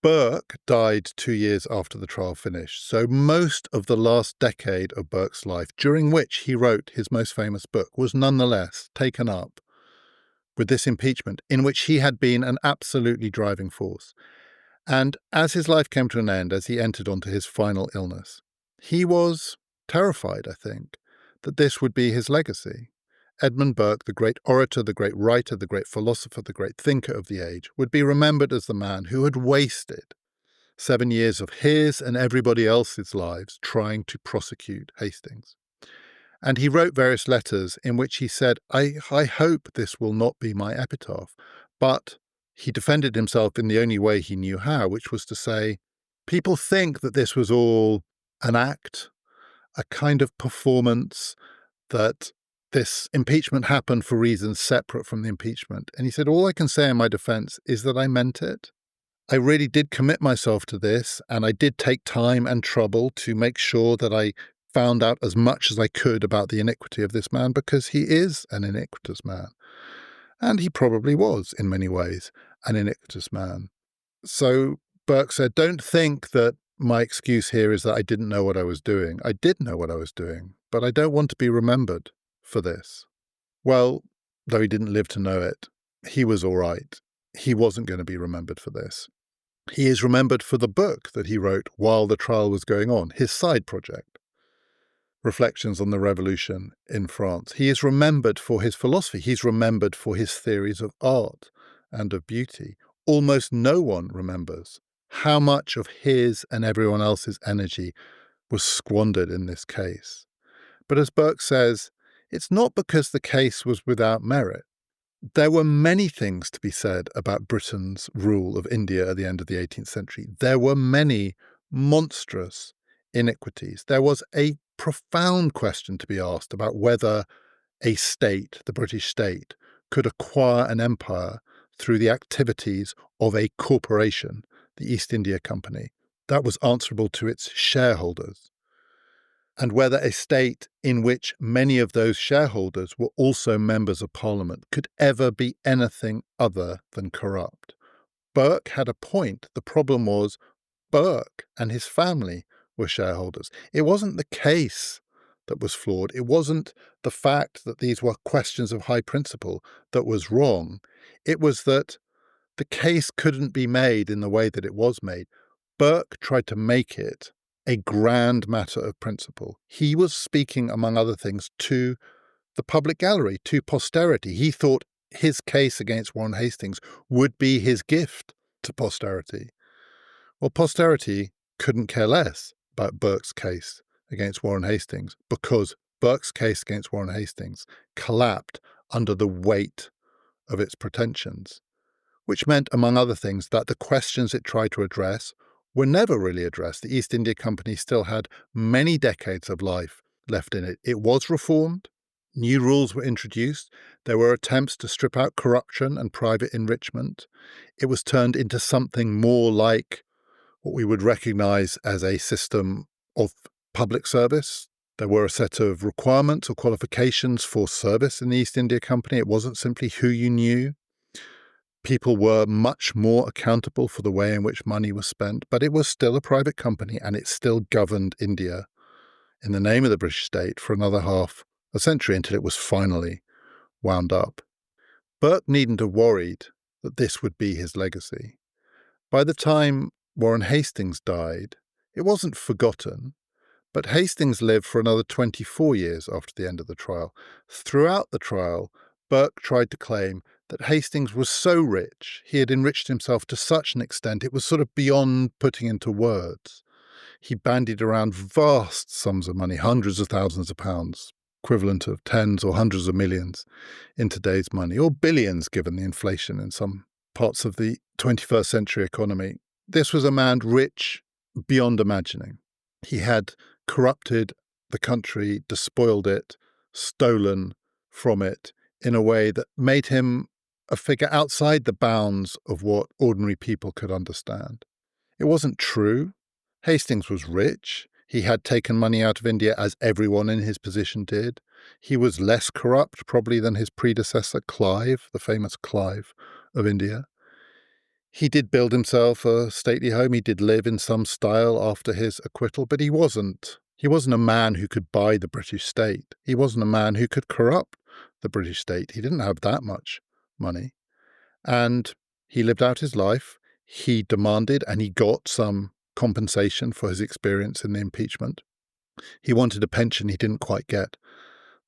Burke died 2 years after the trial finished, so most of the last decade of Burke's life, during which he wrote his most famous book, was nonetheless taken up with this impeachment, in which he had been an absolutely driving force. And as his life came to an end, as he entered onto his final illness, he was terrified, I think, that this would be his legacy. Edmund Burke, the great orator, the great writer, the great philosopher, the great thinker of the age, would be remembered as the man who had wasted 7 years of his and everybody else's lives trying to prosecute Hastings. And he wrote various letters in which he said, I hope this will not be my epitaph. But he defended himself in the only way he knew how, which was to say, people think that this was all an act, a kind of performance, that this impeachment happened for reasons separate from the impeachment. And he said, all I can say in my defense is that I meant it. I really did commit myself to this, and I did take time and trouble to make sure that I found out as much as I could about the iniquity of this man, because he is an iniquitous man. And he probably was, in many ways, an iniquitous man. So Burke said, don't think that my excuse here is that I didn't know what I was doing. I did know what I was doing, but I don't want to be remembered for this. Well, though he didn't live to know it, he was all right. He wasn't going to be remembered for this. He is remembered for the book that he wrote while the trial was going on, his side project, Reflections on the Revolution in France. He is remembered for his philosophy. He's remembered for his theories of art and of beauty. Almost no one remembers how much of his and everyone else's energy was squandered in this case. But as Burke says, it's not because the case was without merit. There were many things to be said about Britain's rule of India at the end of the 18th century. There were many monstrous iniquities. There was a profound question to be asked about whether a state, the British state, could acquire an empire through the activities of a corporation, the East India Company, that was answerable to its shareholders, and whether a state in which many of those shareholders were also members of Parliament could ever be anything other than corrupt. Burke had a point. The problem was Burke and his family were shareholders. It wasn't the case that was flawed. It wasn't the fact that these were questions of high principle that was wrong. It was that the case couldn't be made in the way that it was made. Burke tried to make it a grand matter of principle. He was speaking, among other things, to the public gallery, to posterity. He thought his case against Warren Hastings would be his gift to posterity. Well, posterity couldn't care less about Burke's case against Warren Hastings, because Burke's case against Warren Hastings collapsed under the weight of its pretensions, which meant, among other things, that the questions it tried to address were never really addressed. The East India Company still had many decades of life left in it. It was reformed. New rules were introduced. There were attempts to strip out corruption and private enrichment. It was turned into something more like what we would recognize as a system of public service. There were a set of requirements or qualifications for service in the East India Company. It wasn't simply who you knew. People were much more accountable for the way in which money was spent, but it was still a private company, and it still governed India in the name of the British state for another half a century until it was finally wound up. Burke needn't have worried that this would be his legacy. By the time Warren Hastings died, it wasn't forgotten, but Hastings lived for another 24 years after the end of the trial. Throughout the trial, Burke tried to claim that Hastings was so rich, he had enriched himself to such an extent, it was sort of beyond putting into words. He bandied around vast sums of money, hundreds of thousands of pounds, equivalent of tens or hundreds of millions in today's money, or billions given the inflation in some parts of the 21st century economy. This was a man rich beyond imagining. He had corrupted the country, despoiled it, stolen from it in a way that made him a figure outside the bounds of what ordinary people could understand. It wasn't true. Hastings was rich. He had taken money out of India, as everyone in his position did. He was less corrupt, probably, than his predecessor, Clive, the famous Clive of India. He did build himself a stately home. He did live in some style after his acquittal, but he wasn't a man who could buy the British state. He wasn't a man who could corrupt the British state. He didn't have that much money. And he lived out his life. He demanded and he got some compensation for his experience in the impeachment. He wanted a pension he didn't quite get.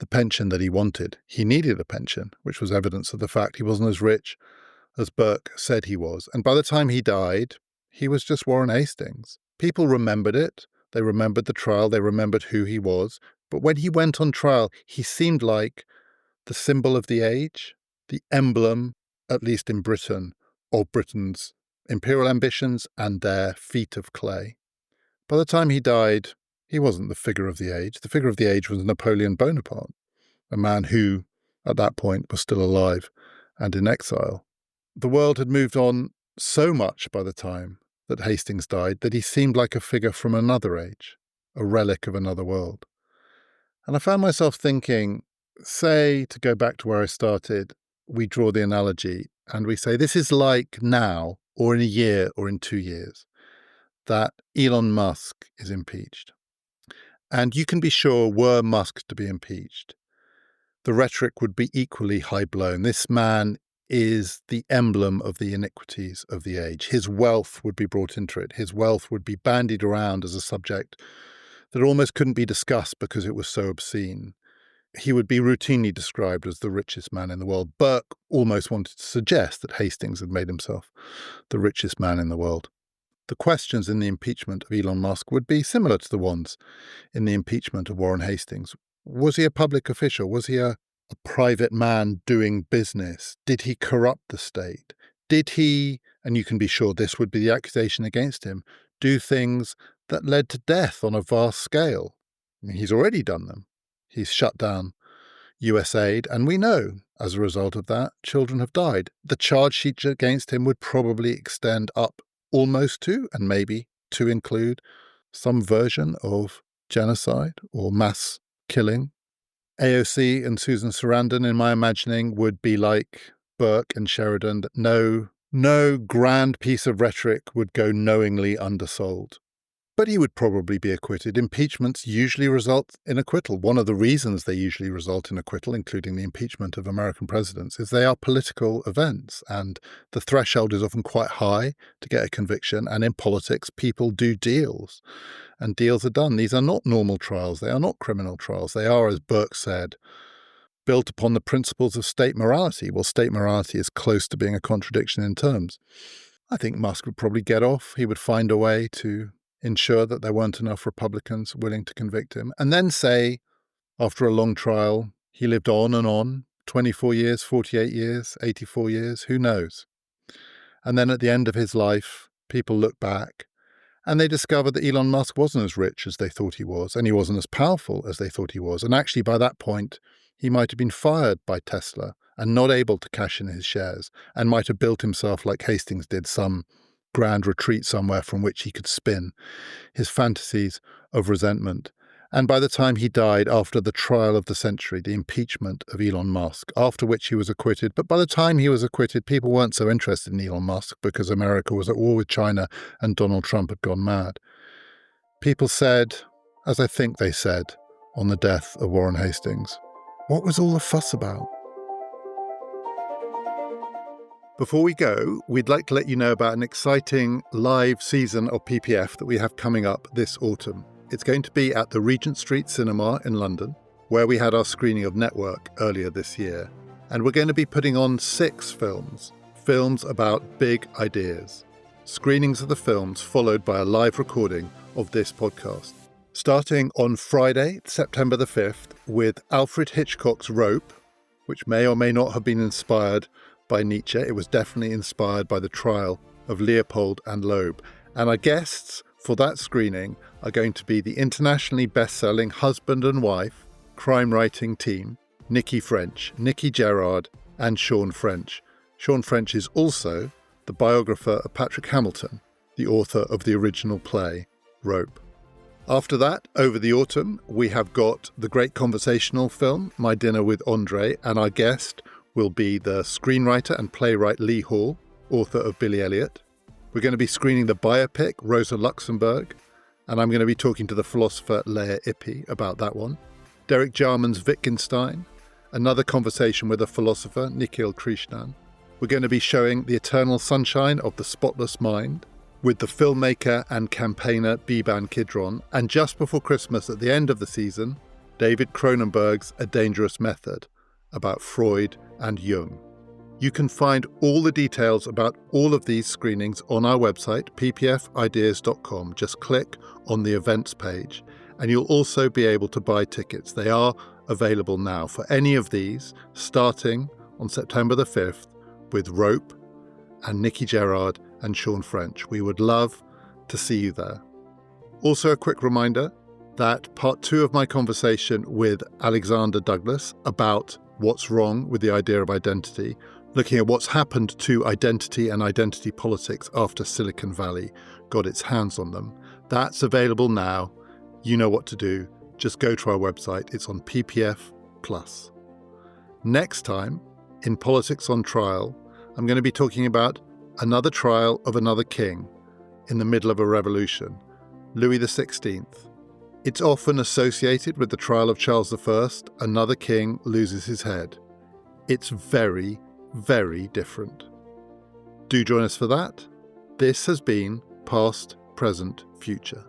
the pension that he wanted. He needed a pension, which was evidence of the fact he wasn't as rich as Burke said he was. And by the time he died, he was just Warren Hastings. People remembered it. They remembered the trial. They remembered who he was. But when he went on trial, he seemed like the symbol of the age, the emblem, at least in Britain, of Britain's imperial ambitions and their feet of clay. By the time he died, he wasn't the figure of the age. The figure of the age was Napoleon Bonaparte, a man who, at that point, was still alive and in exile. The world had moved on so much by the time that Hastings died that he seemed like a figure from another age, a relic of another world. And I found myself thinking, say, to go back to where I started, we draw the analogy and we say this is like now, or in a year, or in 2 years, that Elon Musk is impeached. And you can be sure, were Musk to be impeached, the rhetoric would be equally high-blown. This man is the emblem of the iniquities of the age. His wealth would be brought into it. His wealth would be bandied around as a subject that almost couldn't be discussed because it was so obscene. He would be routinely described as the richest man in the world. Burke almost wanted to suggest that Hastings had made himself the richest man in the world. The questions in the impeachment of Elon Musk would be similar to the ones in the impeachment of Warren Hastings. Was he a public official? Was he a private man doing business? Did he corrupt the state? Did he, and you can be sure this would be the accusation against him, do things that led to death on a vast scale? I mean, he's already done them. He's shut down US aid, and we know, as a result of that, children have died. The charge sheet against him would probably extend up almost to, and maybe to include, some version of genocide or mass killing. AOC and Susan Sarandon, in my imagining, would be like Burke and Sheridan, that no grand piece of rhetoric would go knowingly undersold. But he would probably be acquitted. Impeachments usually result in acquittal. One of the reasons they usually result in acquittal, including the impeachment of American presidents, is they are political events, and the threshold is often quite high to get a conviction. And in politics, people do deals, and deals are done. These are not normal trials. They are not criminal trials. They are, as Burke said, built upon the principles of state morality. Well, state morality is close to being a contradiction in terms. I think Musk would probably get off. He would find a way to ensure that there weren't enough Republicans willing to convict him. And then say, after a long trial, he lived on, 24 years, 48 years, 84 years, who knows? And then at the end of his life, people look back and they discover that Elon Musk wasn't as rich as they thought he was, and he wasn't as powerful as they thought he was. And actually, by that point, he might have been fired by Tesla and not able to cash in his shares, and might have built himself, like Hastings did, some grand retreat somewhere from which he could spin his fantasies of resentment. And by the time he died, after the trial of the century, the impeachment of Elon Musk, after which he was acquitted, but by the time he was acquitted, people weren't so interested in Elon Musk because America was at war with China and Donald Trump had gone mad. People said, as I think they said on the death of Warren Hastings, what was all the fuss about? Before we go, we'd like to let you know about an exciting live season of PPF that we have coming up this autumn. It's going to be at the Regent Street Cinema in London, where we had our screening of Network earlier this year. And we're going to be putting on 6 films about big ideas. Screenings of the films followed by a live recording of this podcast. Starting on Friday, September the 5th, with Alfred Hitchcock's Rope, which may or may not have been inspired by Nietzsche. It was definitely inspired by the trial of Leopold and Loeb. And our guests for that screening are going to be the internationally best-selling husband and wife crime writing team, Nikki French, Nikki Gerard, and Sean French. Sean French is also the biographer of Patrick Hamilton, the author of the original play, Rope. After that, over the autumn, we have got the great conversational film, My Dinner with Andre, and our guest will be the screenwriter and playwright Lee Hall, author of Billy Elliot. We're going to be screening the biopic Rosa Luxemburg, and I'm going to be talking to the philosopher Leah Ippy about that one. Derek Jarman's Wittgenstein, another conversation with a philosopher, Nikhil Krishnan. We're going to be showing The Eternal Sunshine of the Spotless Mind with the filmmaker and campaigner Biban Kidron. And just before Christmas, at the end of the season, David Cronenberg's A Dangerous Method, about Freud and Jung. You can find all the details about all of these screenings on our website, ppfideas.com. Just click on the events page, and you'll also be able to buy tickets. They are available now for any of these, starting on September the 5th with Rope and Nikki Gerard and Sean French. We would love to see you there. Also, a quick reminder that part 2 of my conversation with Alexander Douglas about what's wrong with the idea of identity, looking at what's happened to identity and identity politics after Silicon Valley got its hands on them. That's available now. You know what to do. Just go to our website. It's on PPF+. Next time, in Politics on Trial, I'm going to be talking about another trial of another king in the middle of a revolution, Louis XVI. It's often associated with the trial of Charles I. Another king loses his head. It's very, very different. Do join us for that. This has been Past, Present, Future.